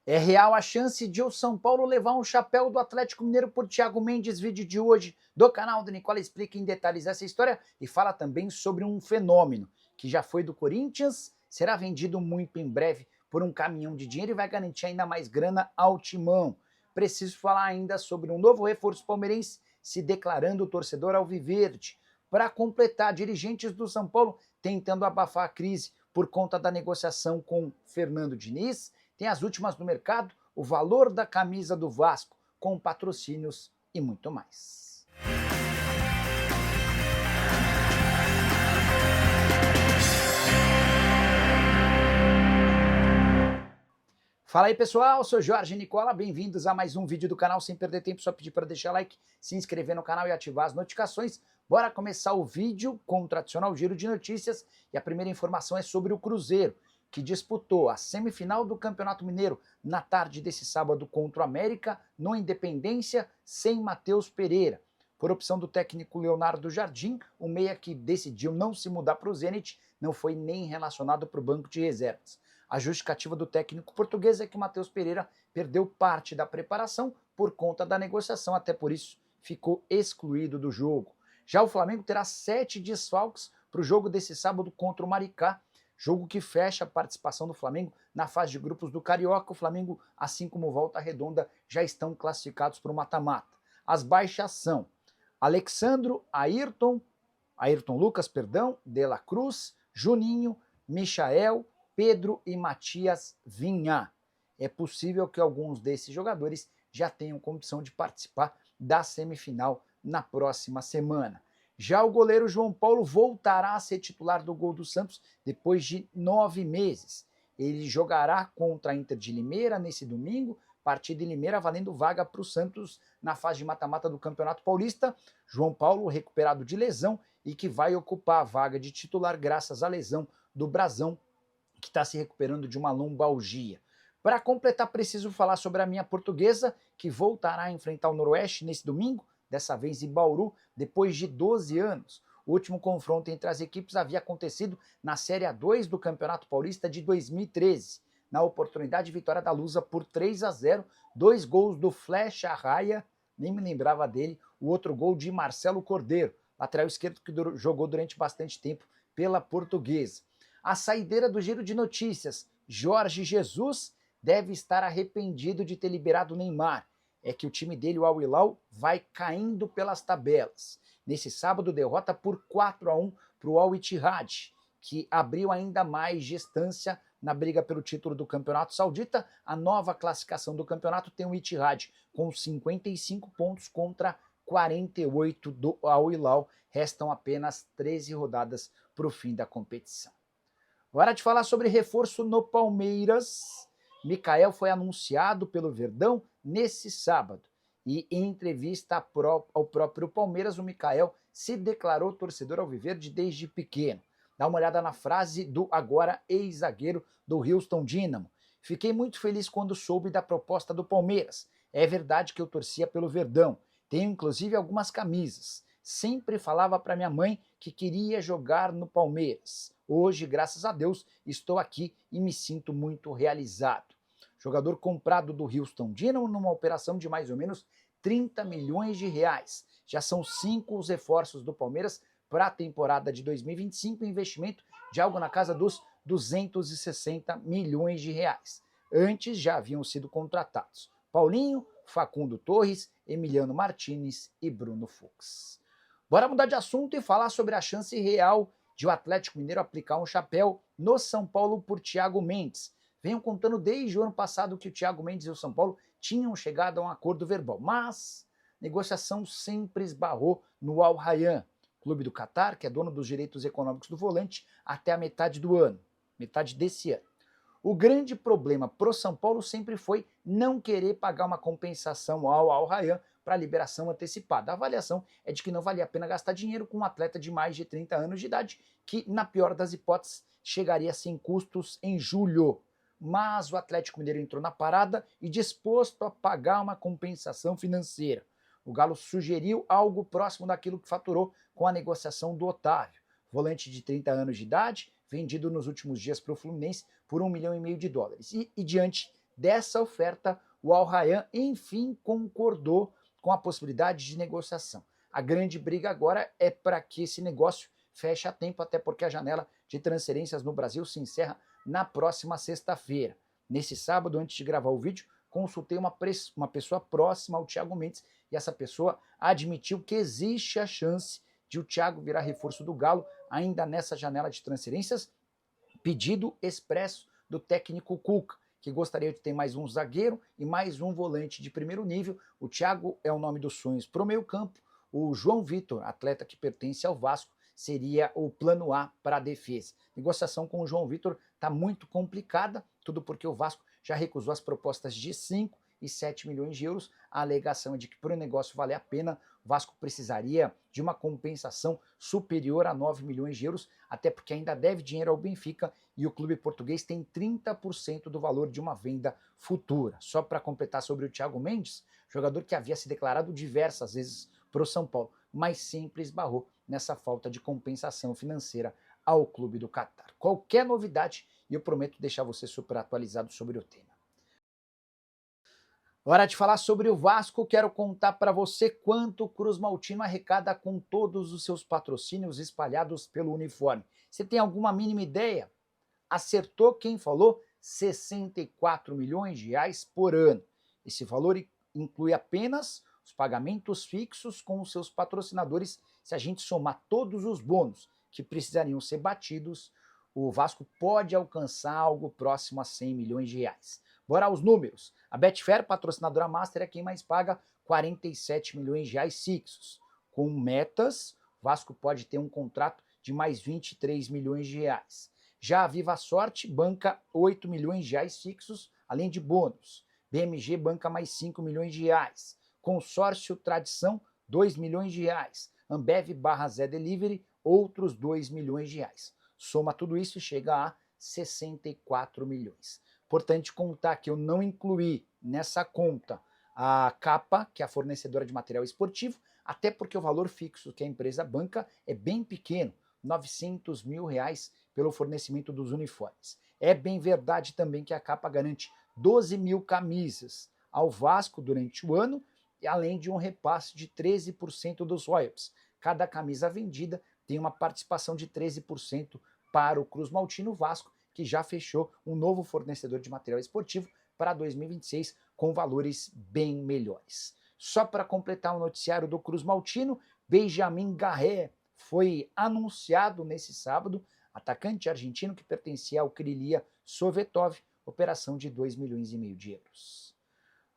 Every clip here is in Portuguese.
É real a chance de o São Paulo levar um chapéu do Atlético Mineiro por Thiago Mendes, vídeo de hoje do canal do Nicola explica em detalhes essa história e fala também sobre um fenômeno que já foi do Corinthians, será vendido muito em breve por um caminhão de dinheiro e vai garantir ainda mais grana ao Timão. Preciso falar ainda sobre um novo reforço palmeirense se declarando torcedor alviverde. Para completar, dirigentes do São Paulo tentando abafar a crise por conta da negociação com Fernando Diniz. Tem as últimas no mercado, o valor da camisa do Vasco, com patrocínios e muito mais. Fala aí pessoal, eu sou Jorge Nicola, bem-vindos a mais um vídeo do canal. Sem perder tempo, só pedir para deixar like, se inscrever no canal e ativar as notificações. Bora começar o vídeo com o tradicional giro de notícias e a primeira informação é sobre o Cruzeiro, que disputou a semifinal do Campeonato Mineiro na tarde desse sábado contra o América, no Independência, sem Matheus Pereira. Por opção do técnico Leonardo Jardim, o meia que decidiu não se mudar para o Zenit não foi nem relacionado para o banco de reservas. A justificativa do técnico português é que Matheus Pereira perdeu parte da preparação por conta da negociação, até por isso ficou excluído do jogo. Já o Flamengo terá 7 desfalques para o jogo desse sábado contra o Maricá, jogo que fecha a participação do Flamengo na fase de grupos do Carioca. O Flamengo, assim como o Volta Redonda, já estão classificados para o mata-mata. As baixas são Alexandro, Ayrton Lucas, De La Cruz, Juninho, Michael, Pedro e Matias Vinha. É possível que alguns desses jogadores já tenham condição de participar da semifinal na próxima semana. Já o goleiro João Paulo voltará a ser titular do gol do Santos depois de 9 meses. Ele jogará contra a Inter de Limeira nesse domingo, partida em Limeira valendo vaga para o Santos na fase de mata-mata do Campeonato Paulista. João Paulo recuperado de lesão e que vai ocupar a vaga de titular graças à lesão do Brazão, que está se recuperando de uma lombalgia. Para completar, preciso falar sobre a minha portuguesa, que voltará a enfrentar o Noroeste nesse domingo, dessa vez em Bauru, depois de 12 anos. O último confronto entre as equipes havia acontecido na Série A2 do Campeonato Paulista de 2013. Na oportunidade, vitória da Lusa por 3-0, 2 gols do Flecha Arraia, nem me lembrava dele, o outro gol de Marcelo Cordeiro, lateral esquerdo que jogou durante bastante tempo pela Portuguesa. A saideira do giro de notícias, Jorge Jesus deve estar arrependido de ter liberado o Neymar. É que o time dele, o Al Hilal, vai caindo pelas tabelas. Nesse sábado, derrota por 4-1 para o Al Ittihad, que abriu ainda mais distância na briga pelo título do Campeonato Saudita. A nova classificação do campeonato tem o Ittihad com 55 pontos contra 48 do Al Hilal. Restam apenas 13 rodadas para o fim da competição. Hora de falar sobre reforço no Palmeiras. Michael foi anunciado pelo Verdão nesse sábado e em entrevista ao próprio Palmeiras, o Michael se declarou torcedor alviverde desde pequeno. Dá uma olhada na frase do agora ex-zagueiro do Houston Dynamo. Fiquei muito feliz quando soube da proposta do Palmeiras. É verdade que eu torcia pelo Verdão. Tenho inclusive algumas camisas. Sempre falava para minha mãe que queria jogar no Palmeiras. Hoje, graças a Deus, estou aqui e me sinto muito realizado. Jogador comprado do Houston Dynamo numa operação de mais ou menos 30 milhões de reais. Já são 5 os reforços do Palmeiras para a temporada de 2025, investimento de algo na casa dos 260 milhões de reais. Antes já haviam sido contratados Paulinho, Facundo Torres, Emiliano Martinez e Bruno Fux. Bora mudar de assunto e falar sobre a chance real de o Atlético Mineiro aplicar um chapéu no São Paulo por Thiago Mendes. Venham contando desde o ano passado que o Thiago Mendes e o São Paulo tinham chegado a um acordo verbal, mas negociação sempre esbarrou no Al Rayyan, clube do Catar, que é dono dos direitos econômicos do volante, até a metade desse ano. O grande problema para o São Paulo sempre foi não querer pagar uma compensação ao Al Rayyan para a liberação antecipada. A avaliação é de que não valia a pena gastar dinheiro com um atleta de mais de 30 anos de idade, que, na pior das hipóteses, chegaria sem custos em julho. Mas o Atlético Mineiro entrou na parada e disposto a pagar uma compensação financeira. O Galo sugeriu algo próximo daquilo que faturou com a negociação do Otávio, volante de 30 anos de idade, vendido nos últimos dias para o Fluminense por $1,5 milhão. E diante dessa oferta, o Al Rayyan enfim concordou com a possibilidade de negociação. A grande briga agora é para que esse negócio feche a tempo, até porque a janela de transferências no Brasil se encerra na próxima sexta-feira. Nesse sábado, antes de gravar o vídeo, consultei uma pessoa próxima ao Thiago Mendes e essa pessoa admitiu que existe a chance de o Thiago virar reforço do Galo ainda nessa janela de transferências, pedido expresso do técnico Cuca, que gostaria de ter mais um zagueiro e mais um volante de primeiro nível. O Thiago é o nome dos sonhos para o meio campo. O João Vitor, atleta que pertence ao Vasco, seria o plano A para a defesa. Negociação com o João Vitor está muito complicada, tudo porque o Vasco já recusou as propostas de 5 e 7 milhões de euros. A alegação é de que para o negócio valer a pena, o Vasco precisaria de uma compensação superior a 9 milhões de euros, até porque ainda deve dinheiro ao Benfica e o clube português tem 30% do valor de uma venda futura. Só para completar sobre o Thiago Mendes, jogador que havia se declarado diversas vezes para o São Paulo, mas sempre esbarrou nessa falta de compensação financeira ao clube do Catar. Qualquer novidade, e eu prometo deixar você super atualizado sobre o tema. Hora de falar sobre o Vasco, quero contar para você quanto o Cruz Maltino arrecada com todos os seus patrocínios espalhados pelo uniforme. Você tem alguma mínima ideia? Acertou quem falou? 64 milhões de reais por ano. Esse valor inclui apenas os pagamentos fixos com os seus patrocinadores. Se a gente somar todos os bônus que precisariam ser batidos, o Vasco pode alcançar algo próximo a 100 milhões de reais. Bora aos números. A Betfair, patrocinadora master, é quem mais paga 47 milhões de reais fixos. Com metas, o Vasco pode ter um contrato de mais 23 milhões de reais. Já a Viva Sorte banca 8 milhões de reais fixos, além de bônus. BMG banca mais 5 milhões de reais. Consórcio Tradição, 2 milhões de reais. Ambev / Zé Delivery, outros 2 milhões de reais. Soma tudo isso e chega a 64 milhões. Importante contar que eu não incluí nessa conta a Capa, que é a fornecedora de material esportivo, até porque o valor fixo que a empresa banca é bem pequeno, 900 mil reais pelo fornecimento dos uniformes. É bem verdade também que a Capa garante 12 mil camisas ao Vasco durante o ano, além de um repasse de 13% dos royalties. Cada camisa vendida tem uma participação de 13% para o Cruz Maltino. Vasco, que já fechou um novo fornecedor de material esportivo para 2026 com valores bem melhores. Só para completar o noticiário do Cruz Maltino, Benjamin Garré foi anunciado nesse sábado, atacante argentino que pertencia ao Krylia Sovetov, operação de 2 milhões e meio de euros.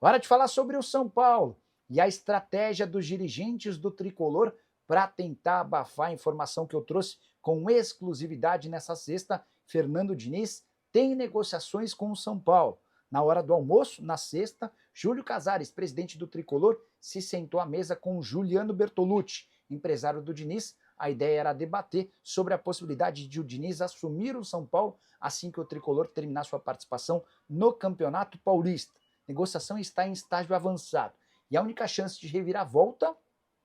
Hora de falar sobre o São Paulo e a estratégia dos dirigentes do Tricolor para tentar abafar a informação que eu trouxe com exclusividade nessa sexta. Fernando Diniz tem negociações com o São Paulo. Na hora do almoço, na sexta, Júlio Casares, presidente do Tricolor, se sentou à mesa com Juliano Bertolucci, empresário do Diniz. A ideia era debater sobre a possibilidade de o Diniz assumir o São Paulo assim que o Tricolor terminar sua participação no Campeonato Paulista. A negociação está em estágio avançado e a única chance de reviravolta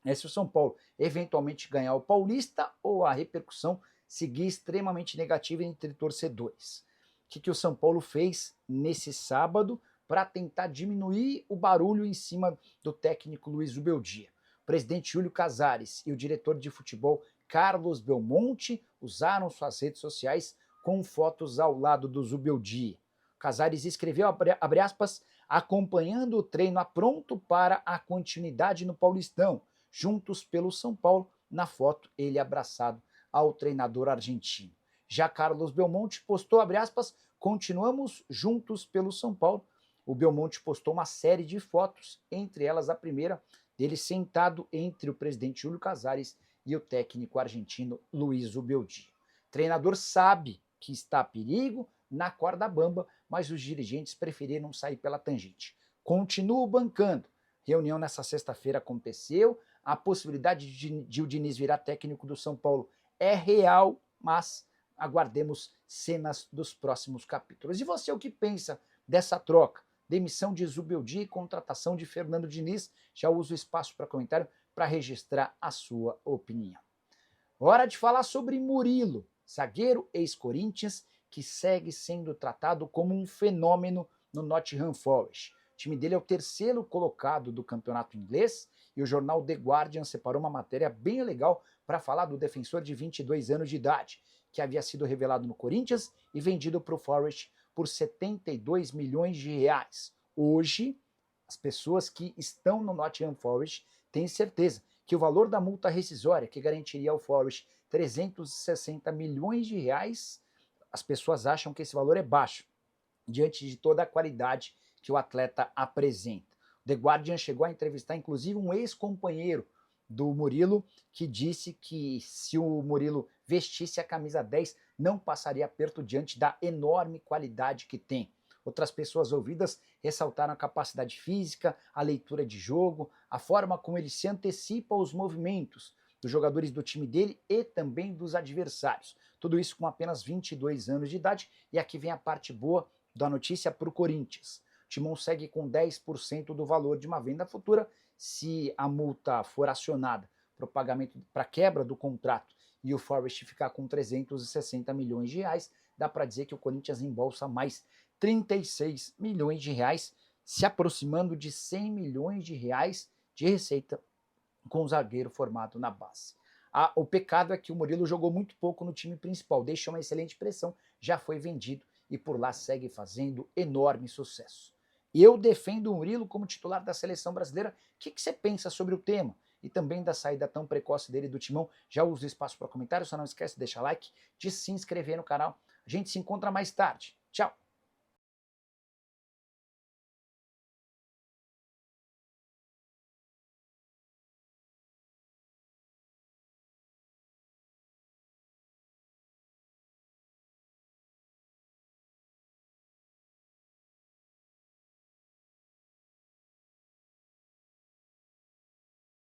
é se o São Paulo eventualmente ganhar o Paulista ou a repercussão seguir extremamente negativa entre torcedores. O que o São Paulo fez nesse sábado para tentar diminuir o barulho em cima do técnico Luiz Zubeldia? O presidente Júlio Casares e o diretor de futebol Carlos Belmonte usaram suas redes sociais com fotos ao lado do Zubeldia. Casares escreveu, abre aspas, acompanhando o treino apronto para a continuidade no Paulistão, juntos pelo São Paulo, na foto ele abraçado ao treinador argentino. Já Carlos Belmonte postou, abre aspas, continuamos juntos pelo São Paulo. O Belmonte postou uma série de fotos, entre elas a primeira dele sentado entre o presidente Júlio Casares e o técnico argentino Luiz Zubeldia. O treinador sabe que está a perigo, na corda bamba, mas os dirigentes preferiram sair pela tangente. Continuo bancando. Reunião nessa sexta-feira aconteceu, a possibilidade de o Diniz virar técnico do São Paulo é real, mas aguardemos cenas dos próximos capítulos. E você, o que pensa dessa troca? Demissão de Zubeldia e contratação de Fernando Diniz? Já uso o espaço para comentário para registrar a sua opinião. Hora de falar sobre Murilo, zagueiro ex-Corinthians, que segue sendo tratado como um fenômeno no Nottingham Forest. O time dele é o terceiro colocado do campeonato inglês e o jornal The Guardian separou uma matéria bem legal para falar do defensor de 22 anos de idade, que havia sido revelado no Corinthians e vendido para o Forest por 72 milhões de reais. Hoje, as pessoas que estão no Nottingham Forest têm certeza que o valor da multa rescisória que garantiria ao Forest 360 milhões de reais, as pessoas acham que esse valor é baixo, diante de toda a qualidade que o atleta apresenta. O The Guardian chegou a entrevistar inclusive um ex-companheiro do Murilo, que disse que se o Murilo vestisse a camisa 10, não passaria aperto diante da enorme qualidade que tem. Outras pessoas ouvidas ressaltaram a capacidade física, a leitura de jogo, a forma como ele se antecipa aos movimentos dos jogadores do time dele e também dos adversários. Tudo isso com apenas 22 anos de idade. E aqui vem a parte boa da notícia para o Corinthians. O Timão segue com 10% do valor de uma venda futura. Se a multa for acionada para o pagamento, para quebra do contrato, e o Forest ficar com 360 milhões de reais, dá para dizer que o Corinthians embolsa mais 36 milhões de reais, se aproximando de 100 milhões de reais de receita com o zagueiro formado na base. O pecado é que o Murilo jogou muito pouco no time principal, deixou uma excelente pressão, já foi vendido e por lá segue fazendo enorme sucesso. E eu defendo o Murilo como titular da seleção brasileira. O que você pensa sobre o tema? E também da saída tão precoce dele do Timão? Já usa o espaço para comentário, só não esquece de deixar like, de se inscrever no canal. A gente se encontra mais tarde. Tchau!